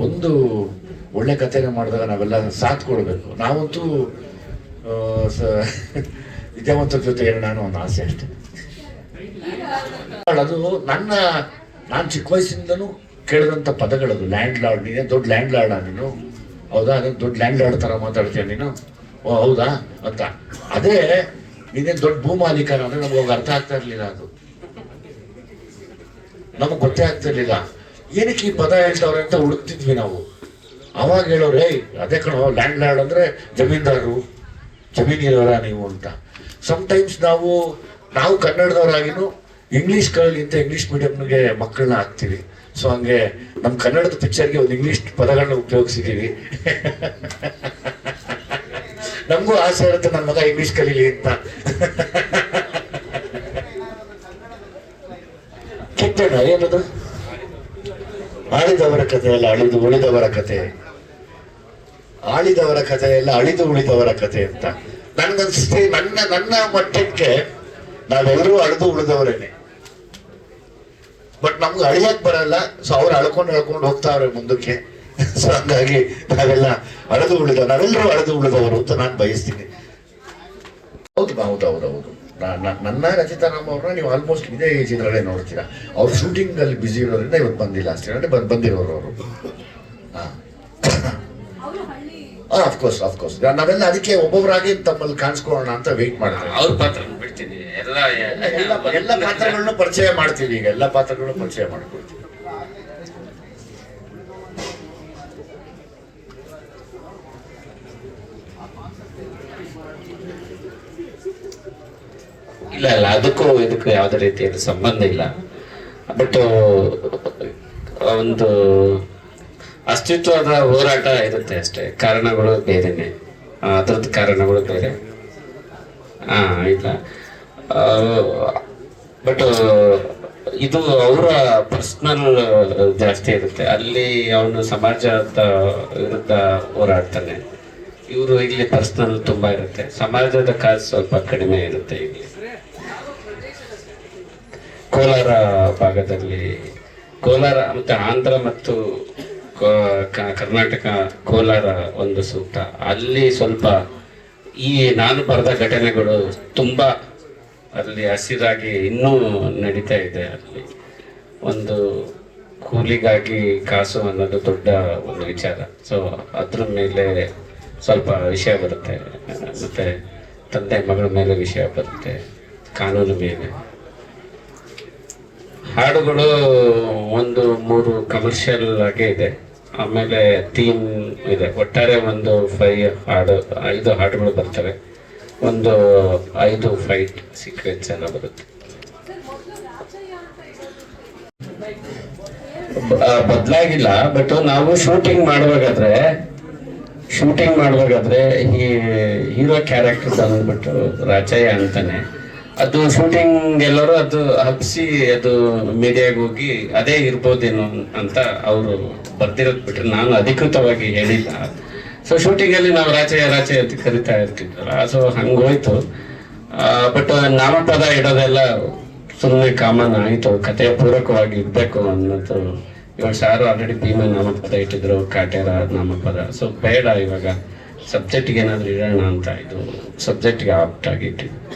ಒಂದು ಒಳ್ಳೆ ಕಥೆನ ಮಾಡಿದಾಗ ನಾವೆಲ್ಲ ಸಾಥ್ ಕೊಡಬೇಕು. ನಾವಂತೂ ವಿದ್ಯಾವಂತರ ಜೊತೆ ಇರೋಣ ಅನ್ನೋ ಒಂದು ಆಸೆ ಅಷ್ಟೇ. ಅದು ನಾನು ಚಿಕ್ಕ ವಯಸ್ಸಿಂದನೂ ಕೇಳಿದಂಥ ಪದಗಳದು. ಲ್ಯಾಂಡ್ ಲಾರ್ಡ್, ನೀನೇ ದೊಡ್ಡ ಲ್ಯಾಂಡ್ ಲಾರ್ಡಾ ನೀನು? ಹೌದಾ, ಅದೇ ದೊಡ್ಡ ಲ್ಯಾಂಡ್ ಲಾರ್ಡ್ ಥರ ಮಾತಾಡ್ತೀಯ ನೀನು? ಓ ಹೌದಾ ಅಂತ. ಅದೇ ನೀನೇನು ದೊಡ್ಡ ಭೂಮಾಲೀಕನ ಅಂದರೆ ನಮ್ಗೆ ಹೋಗಿ ಅರ್ಥ ಆಗ್ತಾ ಇರಲಿಲ್ಲ. ಅದು ನಮಗೆ ಗೊತ್ತೇ ಆಗ್ತಿರ್ಲಿಲ್ಲ ಏನಕ್ಕೆ ಈ ಪದ ಹೇಳ್ತವ್ರೆ ಅಂತ ಹುಡುಕ್ತಿದ್ವಿ ನಾವು. ಅವಾಗ ಹೇಳೋರು ಅದೇ ಕಣೋ ಲ್ಯಾಂಡ್ ಲಾರ್ಡ್ ಅಂದರೆ ಜಮೀನ್ದಾರರು, ಜಮೀನಿರೋರ ನೀವು ಅಂತ. ಸಮ್ಟೈಮ್ಸ್ ನಾವು ಕನ್ನಡದವರಾಗಿನೂ ಇಂಗ್ಲೀಷ್ ಕಲಿಗಿಂತ ಇಂಗ್ಲೀಷ್ ಮೀಡಿಯಮ್ಗೆ ಮಕ್ಕಳನ್ನ ಹಾಕ್ತೀವಿ. ಸೊ ಹಂಗೆ ನಮ್ಮ ಕನ್ನಡದ ಪಿಕ್ಚರ್ಗೆ ಒಂದು ಇಂಗ್ಲೀಷ್ ಪದಗಳನ್ನ ಉಪಯೋಗಿಸಿದ್ದೀವಿ. ನಮಗೂ ಆಸೆ ಇರುತ್ತೆ ನನ್ನ ಮಗ ಇಂಗ್ಲೀಷ್ ಕಲೀಲಿ ಅಂತ. ಕೆಟ್ಟಣ ಏನದು? ಆಳಿದವರ ಕಥೆ ಅಲ್ಲ ಅಳಿದು ಉಳಿದವರ ಕಥೆ, ಆಳಿದವರ ಕಥೆ ಎಲ್ಲ ಅಳಿದು ಉಳಿದವರ ಕಥೆ ಅಂತ ನನ್ಗನ್ಸುತ್ತೆ. ನನ್ನ ಮಟ್ಟಕ್ಕೆ ನಾವೆಲ್ಲರೂ ಅಳಿದು ಉಳಿದವರೇನೆ. ಬಟ್ ನಮ್ಗೆ ಅಳಿಯಕ್ ಬರಲ್ಲ. ಸೊ ಅವ್ರು ಅಳ್ಕೊಂಡು ಹೋಗ್ತಾವ್ರೆ ಮುಂದಕ್ಕೆ. ಸೊ ಹಂಗಾಗಿ ನಾವೆಲ್ಲ ನಾವೆಲ್ಲರೂ ಅಳೆದು ಉಳಿದವರು ಅಂತ ನಾನು ಬಯಸ್ತೀನಿ. ಹೌದು. ನನ್ನ ರಚಿತಾ ರಾಮ್ ಅವ್ರನ್ನ ನೀವು ಆಲ್ಮೋಸ್ಟ್ ಇದೇ ಏಜ್ ಇದ್ರಲ್ಲೇ ನೋಡ್ತೀರಾ. ಅವ್ರು ಶೂಟಿಂಗ್ ಅಲ್ಲಿ ಬಿಸಿ ಇರೋದ್ರಿಂದ ಇವತ್ತು ಬಂದಿಲ್ಲ ಅಷ್ಟೇ, ಅಂದ್ರೆ ಬಂದಿರೋರು ಅವರು. ಅಫ್ಕೋರ್ಸ್ ನಾವೆಲ್ಲ ಅದಕ್ಕೆ ಒಬ್ಬೊಬ್ಬರಾಗಿ ತಮ್ಮಲ್ಲಿ ಕಾಣಿಸ್ಕೊಳ್ಳೋಣ ಅಂತ ವೇಟ್ ಮಾಡ್ತೀವಿ. ಅವ್ರ ಪಾತ್ರ ಬಿಡ್ತೀನಿ, ಎಲ್ಲ ಪಾತ್ರಗಳನ್ನೂ ಪರಿಚಯ ಮಾಡ್ತೀವಿ. ಈಗ ಎಲ್ಲ ಪಾತ್ರಗಳನ್ನು ಪರಿಚಯ ಮಾಡ್ಕೊಳ್ತೀವಿ. ಇಲ್ಲ ಅದಕ್ಕೂ ಇದಕ್ಕೂ ಯಾವುದೇ ರೀತಿಯಲ್ಲಿ ಸಂಬಂಧ ಇಲ್ಲ. ಬಟ್ ಒಂದು ಅಸ್ತಿತ್ವದ ಹೋರಾಟ ಇರುತ್ತೆ ಅಷ್ಟೇ. ಕಾರಣಗಳು ಬೇರೆನೆ, ಅದ್ರದ್ದು ಕಾರಣಗಳು ಬೇರೆ. ಇಲ್ಲ ಬಟ್ ಇದು ಅವರ ಪರ್ಸನಲ್ ಜಾಸ್ತಿ ಇರುತ್ತೆ. ಅಲ್ಲಿ ಅವನು ಸಮಾಜದ ವಿರುದ್ಧ ಹೋರಾಡ್ತಾನೆ. ಇವರು ಇಲ್ಲಿ ಪರ್ಸನಲ್ ತುಂಬಾ ಇರುತ್ತೆ. ಸಮಾಜದ ಕಾಸು ಸ್ವಲ್ಪ ಕಡಿಮೆ ಇರುತ್ತೆ. ಇಲ್ಲಿ ಕೋಲಾರ ಭಾಗದಲ್ಲಿ, ಕೋಲಾರ ಮತ್ತೆ ಆಂಧ್ರ ಮತ್ತು ಕರ್ನಾಟಕ, ಕೋಲಾರ ಒಂದು ಸೂಕ್ತ. ಅಲ್ಲಿ ಸ್ವಲ್ಪ ಈ ನಾನು ಬರೆದ ಘಟನೆಗಳು ತುಂಬಾ ಅಲ್ಲಿ ಹಸಿರಾಗಿ ಇನ್ನೂ ನಡೀತಾ ಇದೆ. ಅಲ್ಲಿ ಒಂದು ಕೂಲಿಗಾಗಿ ಕಾಸು ಅನ್ನೋದು ದೊಡ್ಡ ಒಂದು ವಿಚಾರ. ಸೊ ಅದ್ರ ಮೇಲೆ ಸ್ವಲ್ಪ ವಿಷಯ ಬರುತ್ತೆ. ಮತ್ತೆ ತಂದೆ ಮಗಳ ಮೇಲೆ ವಿಷಯ ಬರುತ್ತೆ, ಕಾನೂನು ಮೇಲೆ. ಹಾಡುಗಳು ಒಂದು 3 ಕಮರ್ಷಿಯಲ್ ಆಗೇ ಇದೆ. ಆಮೇಲೆ ಥೀಮ್ ಇದೆ. ಒಟ್ಟಾರೆ ಒಂದು 5 ಹಾಡುಗಳು ಬರ್ತವೆ. ಒಂದು 5 ಫೈಟ್ ಸೀಕ್ವೆನ್ಸ್ ಎಲ್ಲ ಬರುತ್ತೆ. ಬದಲಾಗಿಲ್ಲ. ಬಟ್ ನಾವು ಶೂಟಿಂಗ್ ಮಾಡುವಾಗಾದ್ರೆ ಈ ಹೀರೋ ಕ್ಯಾರೆಕ್ಟರ್ ಬಂದ್ಬಿಟ್ಟು ರಾಚಯ್ಯ ಅಂತಾನೆ. ಅದು ಶೂಟಿಂಗ್ ಎಲ್ಲರೂ ಅದು ಹಬ್ಸಿ ಅದು ಮೀಡಿಯಾಗ ಹೋಗಿ ಅದೇ ಇರ್ಬೋದೇನೋ ಅಂತ ಅವರು ಬರ್ದಿರೋದು ಬಿಟ್ರೆ ನಾನು ಅಧಿಕೃತವಾಗಿ ಹೇಳಿಲ್ಲ. ಸೊ ಶೂಟಿಂಗಲ್ಲಿ ನಾವು ರಾಚಯ್ಯ ಅಂತ ಕರಿತಾ ಇರ್ತಿದ್ವಲ್ಲ, ಸೊ ಹಂಗೋಯ್ತು. ಬಟ್ ನಾಮಪದ ಇಡೋದೆಲ್ಲ ಸುಮ್ಮನೆ ಕಾಮನ್ ಆಯಿತು. ಕಥೆಯ ಪೂರಕವಾಗಿ ಇರಬೇಕು ಅನ್ನೋದು. ಇವಾಗ ಸಾರು ಆಲ್ರೆಡಿ ಭೀಮ ನಾಮಪದ ಇಟ್ಟಿದ್ರು, ಕಾಟೇರ ನಾಮಪದ. ಸೊ ಬೇಡ, ಇವಾಗ ಸಬ್ಜೆಕ್ಟ್ಗೆ ಏನಾದ್ರು ಇಡೋಣ ಅಂತ ಇದು ಸಬ್ಜೆಕ್ಟ್ಗೆ ಆಪ್ಟ್ ಆಗಿ ಇಟ್ಟಿದ್ದು.